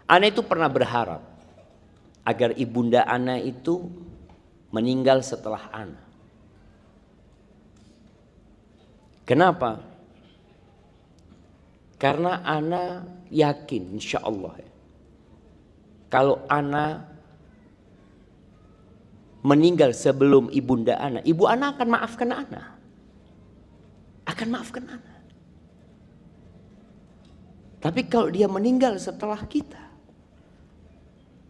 Ana itu pernah berharap agar ibunda ana itu meninggal setelah ana. Kenapa? Karena ana yakin insya Allah kalau ana meninggal sebelum ibunda ana, ibu ana akan maafkan ana. Akan maafkan ana. Tapi kalau dia meninggal setelah kita,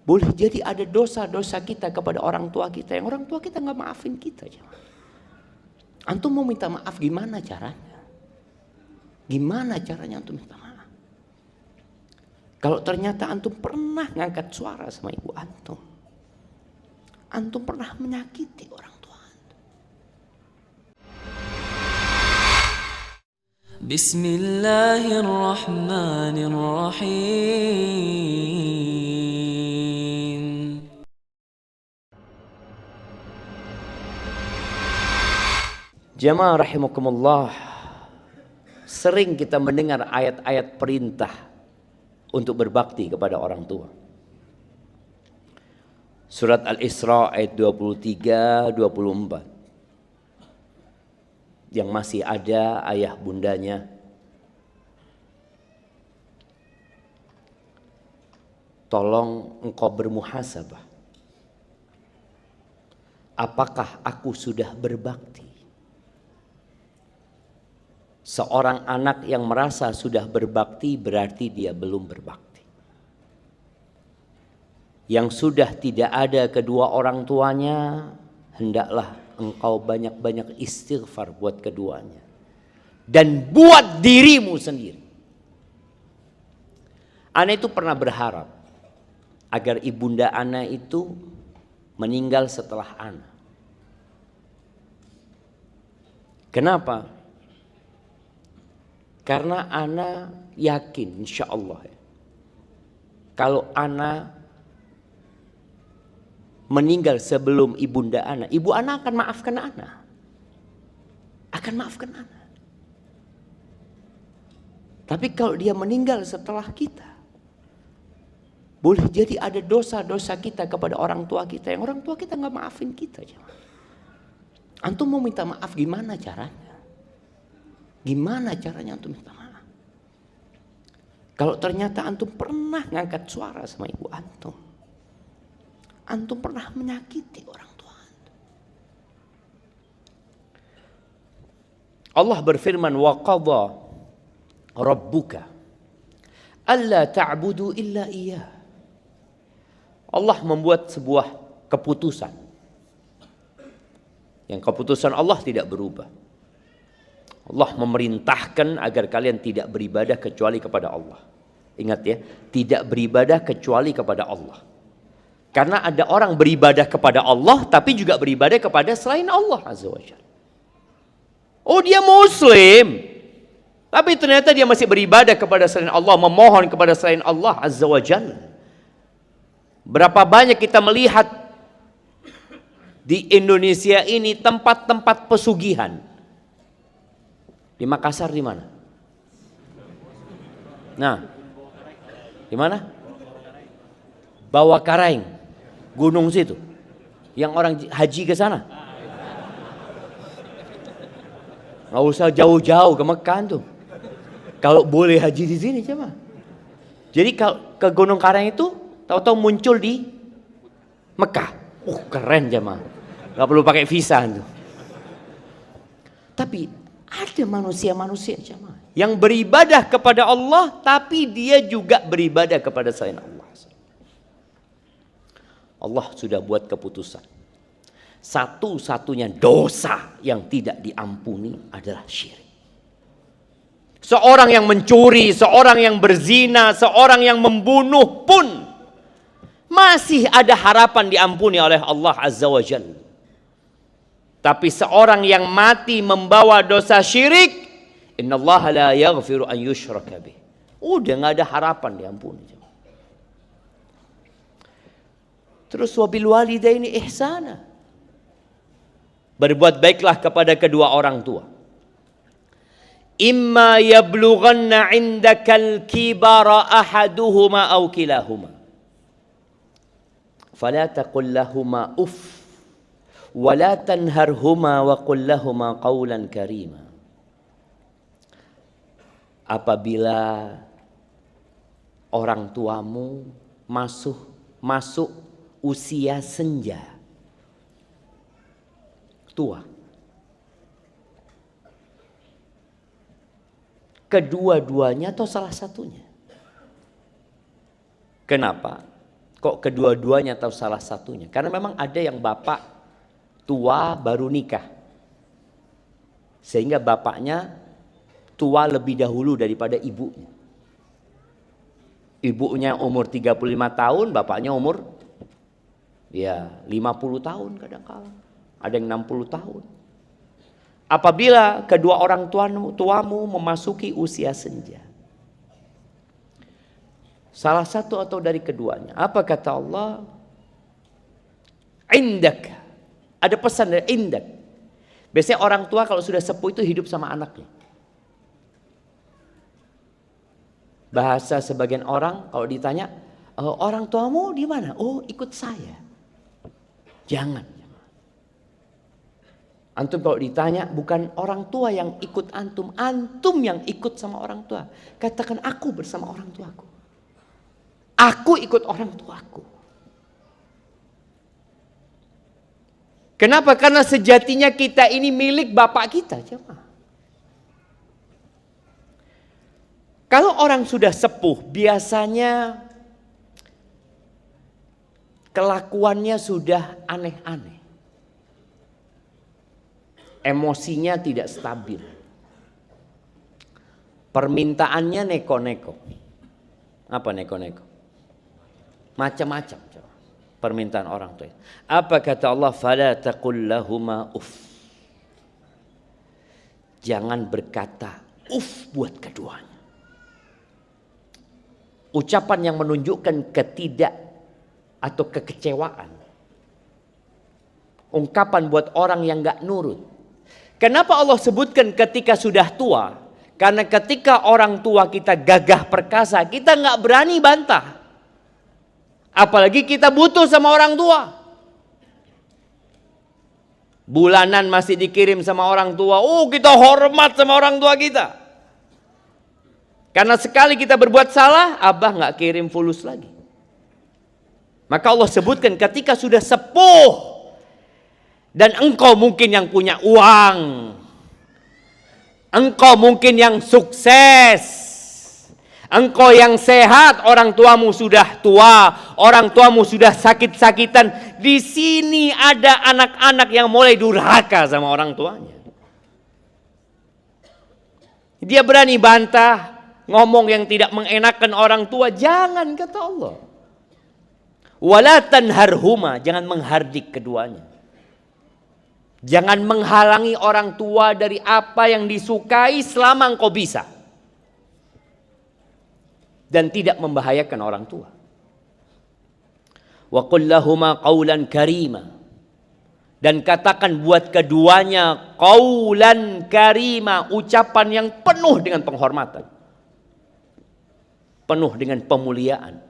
boleh jadi ada dosa-dosa kita kepada orang tua kita yang orang tua kita nggak maafin kita. Antum mau minta maaf gimana caranya? Gimana caranya antum minta maaf? Kalau ternyata antum pernah ngangkat suara sama ibu antum, antum pernah menyakiti orang tua antum. Bismillahirrahmanirrahim. Jamaah rahimakumullah, sering kita mendengar ayat-ayat perintah untuk berbakti kepada orang tua. Surat Al-Isra ayat 23-24. Yang masih ada ayah bundanya. Tolong engkau bermuhasabah. Apakah aku sudah berbakti? Seorang anak yang merasa sudah berbakti berarti dia belum berbakti. Yang sudah tidak ada kedua orang tuanya, hendaklah engkau banyak-banyak istighfar buat keduanya. Dan buat dirimu sendiri. Ana itu pernah berharap agar ibunda ana itu meninggal setelah ana. Kenapa? Karena ana yakin insya Allah kalau ana meninggal sebelum ibunda ana, ibu ana akan maafkan ana. Akan maafkan ana. Tapi kalau dia meninggal setelah kita, boleh jadi ada dosa-dosa kita kepada orang tua kita yang orang tua kita nggak maafin kita. Antum mau minta maaf gimana caranya? Gimana caranya antum minta maaf? Kalau ternyata antum pernah ngangkat suara sama ibu antum, antum pernah menyakiti orang tua antum. Allah berfirman, wa qadha rabbuka alla ta'budu illa iyyah. Allah membuat sebuah keputusan. Yang keputusan Allah tidak berubah. Allah memerintahkan agar kalian tidak beribadah kecuali kepada Allah. Ingat ya, tidak beribadah kecuali kepada Allah. Karena ada orang beribadah kepada Allah tapi juga beribadah kepada selain Allah Azza wa Jalla. Oh, dia muslim, tapi ternyata dia masih beribadah kepada selain Allah, memohon kepada selain Allah Azza wa Jalla. Berapa banyak kita melihat di Indonesia ini tempat-tempat pesugihan. Di Makassar di mana? Nah, di mana? Bawah Karaing, gunung situ. Yang orang haji ke sana. Nggak usah jauh-jauh ke Mekah tuh. Kalau boleh haji di sini coba. Jadi kalau ke Gunung Karaing itu tahu-tahu muncul di Mekah. Keren jemaah. Nggak perlu pakai visa tuh. Tapi ada manusia-manusia yang beribadah kepada Allah tapi dia juga beribadah kepada selain Allah. Allah sudah buat keputusan. Satu-satunya dosa yang tidak diampuni adalah syirik. Seorang yang mencuri, seorang yang berzina, seorang yang membunuh pun masih ada harapan diampuni oleh Allah Azza wa Jalla. Tapi seorang yang mati membawa dosa syirik, innallaha la yaghfiru an yushraka bih. Udah nggak ada harapan diampuni. Terus wabil walidaini ihsana. Berbuat baiklah kepada kedua orang tua. imma yablughanna 'indakal kibara ahaduhuma aw kilahuma fala taqul lahumā uff wa la tanharhumā wa qul lahumā qawlan karīmā. Apabila orang tuamu masuk usia senja, tua, kedua-duanya atau salah satunya? Kenapa? Kok kedua-duanya atau salah satunya? Karena memang ada yang bapak tua baru nikah, sehingga bapaknya tua lebih dahulu daripada ibunya. Ibunya umur 35 tahun, bapaknya umur 50 tahun kadang-kala. Ada yang 60 tahun. Apabila kedua orang tuamu memasuki usia senja, salah satu atau dari keduanya, apa kata Allah? Indak. Ada pesan dari indak. Biasanya orang tua kalau sudah sepuh itu hidup sama anaknya. Bahasa sebagian orang kalau ditanya, orang tuamu di mana? Oh, ikut saya. Jangan. Antum kalau ditanya, bukan orang tua yang ikut antum, antum yang ikut sama orang tua. Katakan aku bersama orang tuaku. Aku ikut orang tuaku. Kenapa? Karena sejatinya kita ini milik bapak kita, jemaah. Kalau orang sudah sepuh, biasanya kelakuannya sudah aneh-aneh. Emosinya tidak stabil. Permintaannya neko-neko. Apa neko-neko? Macam-macam permintaan orang tua. Apa kata Allah? Fala taqul lahumā uff. Jangan berkata uff buat keduanya. Ucapan yang menunjukkan atau kekecewaan. Ungkapan buat orang yang gak nurut. Kenapa Allah sebutkan ketika sudah tua? Karena ketika orang tua kita gagah perkasa, kita gak berani bantah. Apalagi kita butuh sama orang tua. Bulanan masih dikirim sama orang tua. Oh, kita hormat sama orang tua kita. Karena sekali kita berbuat salah, abah gak kirim fulus lagi. Maka Allah sebutkan ketika sudah sepuh. Dan engkau mungkin yang punya uang. Engkau mungkin yang sukses. Engkau yang sehat, orang tuamu sudah tua. Orang tuamu sudah sakit-sakitan. Di sini ada anak-anak yang mulai durhaka sama orang tuanya. Dia berani bantah. Ngomong yang tidak mengenakan orang tua, jangan, kata Allah. Wala tanharhuma, jangan menghardik keduanya. Jangan menghalangi orang tua dari apa yang disukai selama engkau bisa. Dan tidak membahayakan orang tua. Wa qul lahumā qawlan karīmā. Dan katakan buat keduanya qawlan karīmā, ucapan yang penuh dengan penghormatan. Penuh dengan pemuliaan.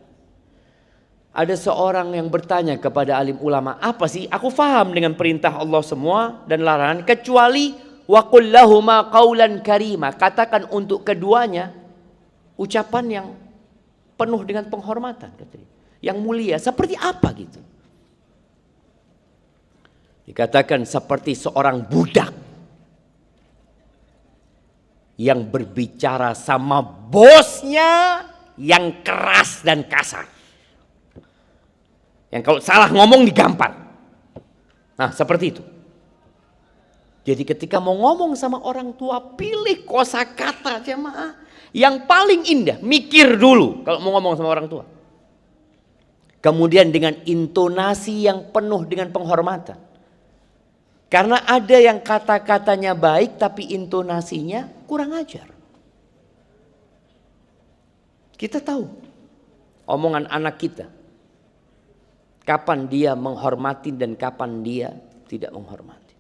Ada seorang yang bertanya kepada alim ulama, apa sih? Aku faham dengan perintah Allah semua dan larangan, kecuali wa qul lahumā qawlan karīmā. Katakan untuk keduanya ucapan yang penuh dengan penghormatan, yang mulia. Seperti apa gitu? Dikatakan seperti seorang budak yang berbicara sama bosnya yang keras dan kasar. Yang kalau salah ngomong digampar. Nah, seperti itu. Jadi ketika mau ngomong sama orang tua, pilih kosakata jemaah yang paling indah. Mikir dulu kalau mau ngomong sama orang tua. Kemudian dengan intonasi yang penuh dengan penghormatan. Karena ada yang kata-katanya baik tapi intonasinya kurang ajar. Kita tahu omongan anak kita. Kapan dia menghormati dan kapan dia tidak menghormati.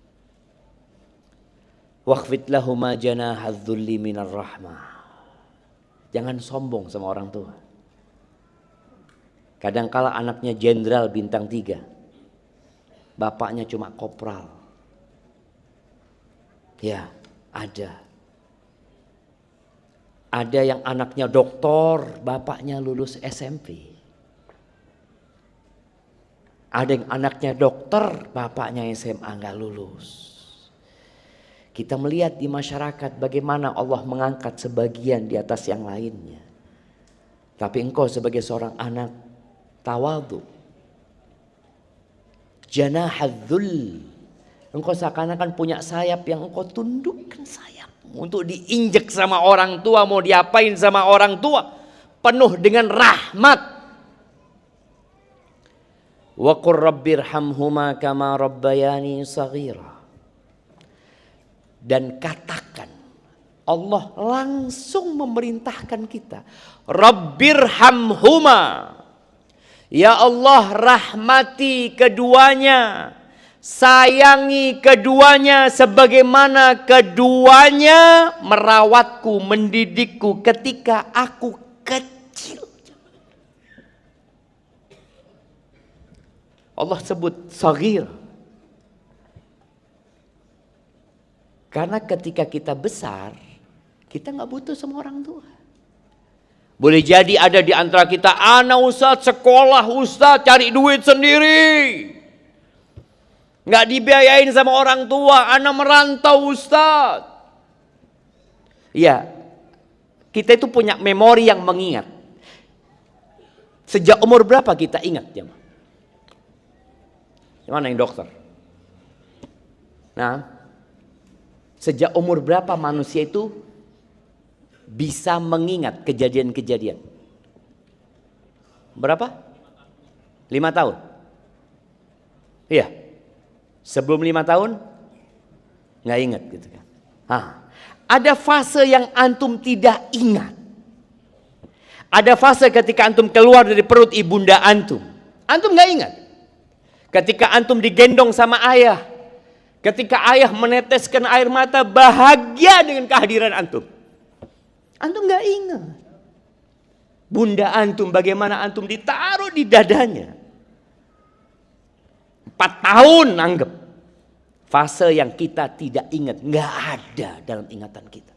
Wakhfid lahuma janahadz-dzulli minar rahmah. Jangan sombong sama orang tua. Kadangkala anaknya jenderal bintang 3, bapaknya cuma kopral. Ya, ada. Ada yang anaknya doktor, bapaknya lulus SMP. Ada yang anaknya dokter, bapaknya SMA nggak lulus. Kita melihat di masyarakat bagaimana Allah mengangkat sebagian di atas yang lainnya. Tapi engkau sebagai seorang anak, tawadhu. Janahadz-dzul. Engkau seakan-akan punya sayap yang engkau tundukkan sayapmu untuk diinjek sama orang tua, mau diapain sama orang tua. Penuh dengan rahmat. Wa qur rabbirhamhuma kama rabbayani shaghira. Dan katakan, Allah langsung memerintahkan kita, Rabbirhamhuma, ya Allah rahmati keduanya, sayangi keduanya sebagaimana keduanya merawatku, mendidikku ketika aku kecil. Allah sebut saghir. Karena ketika kita besar, kita nggak butuh sama orang tua. Boleh jadi ada di antara kita, anak Ustadz sekolah, Ustadz cari duit sendiri, nggak dibiayain sama orang tua, anak merantau Ustadz. Ya, kita itu punya memori yang mengingat. Sejak umur berapa kita ingat, jemaah? Mana yang dokter? Nah, sejak umur berapa manusia itu bisa mengingat kejadian-kejadian? Berapa? 5 tahun? Iya. Sebelum 5 tahun nggak ingat gitu kan. Ada fase yang antum tidak ingat. Ada fase ketika antum keluar dari perut ibunda antum. Antum nggak ingat. Ketika antum digendong sama ayah. Ketika ayah meneteskan air mata bahagia dengan kehadiran antum. Antum nggak ingat. Bunda antum bagaimana antum ditaruh di dadanya. 4 tahun anggap. Fase yang kita tidak ingat. Nggak ada dalam ingatan kita.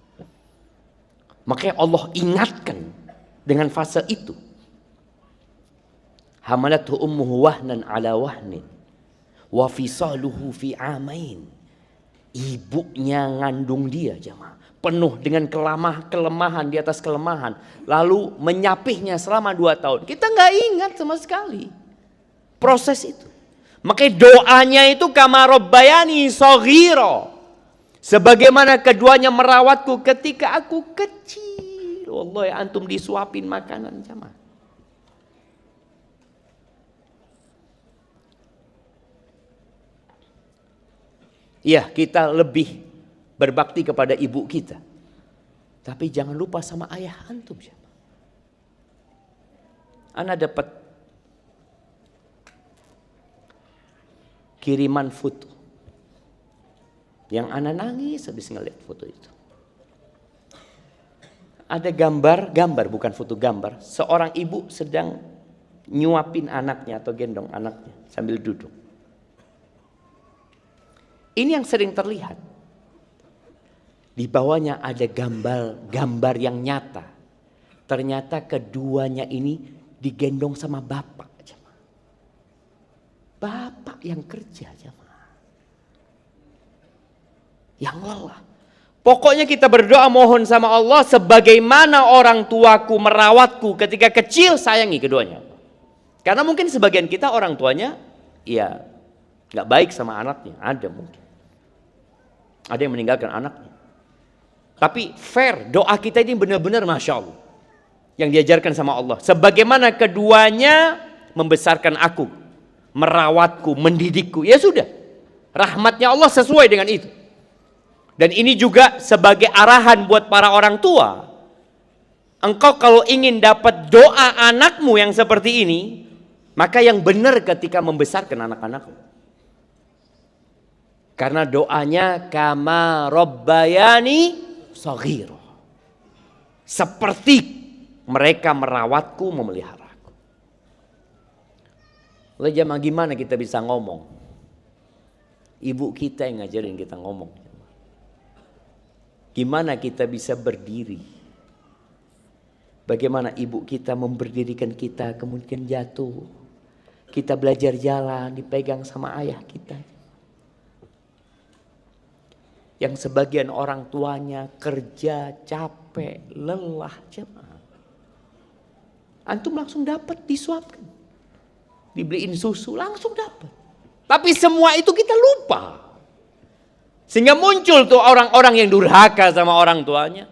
Makanya Allah ingatkan dengan fase itu. Hamalathu ummuhu wahnan ala wahnin. Wa fisaluhu fi amain. Ibunya ngandung dia, jemaah, penuh dengan kelemahan di atas kelemahan, lalu menyapihnya selama 2 tahun. Kita nggak ingat sama sekali proses itu. Makanya doanya itu kama rabbayani shaghira, sebagaimana keduanya merawatku ketika aku kecil. Wallahi antum disuapin makanan, jemaah. Ya, kita lebih berbakti kepada ibu kita. Tapi jangan lupa sama ayah antum. Ana dapat kiriman foto. Yang ana nangis habis ngeliat foto itu. Ada gambar bukan foto gambar. Seorang ibu sedang nyuapin anaknya atau gendong anaknya sambil duduk. Ini yang sering terlihat. Di bawahnya ada gambar yang nyata. Ternyata keduanya ini digendong sama bapak. Bapak yang kerja, yang lelah. Pokoknya kita berdoa mohon sama Allah, sebagaimana orang tuaku merawatku ketika kecil, sayangi keduanya. Karena mungkin sebagian kita orang tuanya ya nggak baik sama anaknya, ada mungkin. Ada yang meninggalkan anaknya. Tapi fair, doa kita ini benar-benar Masya Allah. Yang diajarkan sama Allah. Sebagaimana keduanya membesarkan aku, merawatku, mendidikku. Ya sudah. Rahmatnya Allah sesuai dengan itu. Dan ini juga sebagai arahan buat para orang tua. Engkau kalau ingin dapat doa anakmu yang seperti ini, maka yang benar ketika membesarkan anak-anakmu. Karena doanya kama rabbayani shaghira. Seperti mereka merawatku, memeliharaku. Lalu jemaah, gimana kita bisa ngomong? Ibu kita yang ngajarin kita ngomong. Gimana kita bisa berdiri? Bagaimana ibu kita memberdirikan kita, kemudian jatuh. Kita belajar jalan, dipegang sama ayah kita. Yang sebagian orang tuanya kerja, capek, lelah, jemaah. Antum langsung dapat disuapkan. Dibeliin susu, langsung dapat. Tapi semua itu kita lupa. Sehingga muncul tuh orang-orang yang durhaka sama orang tuanya.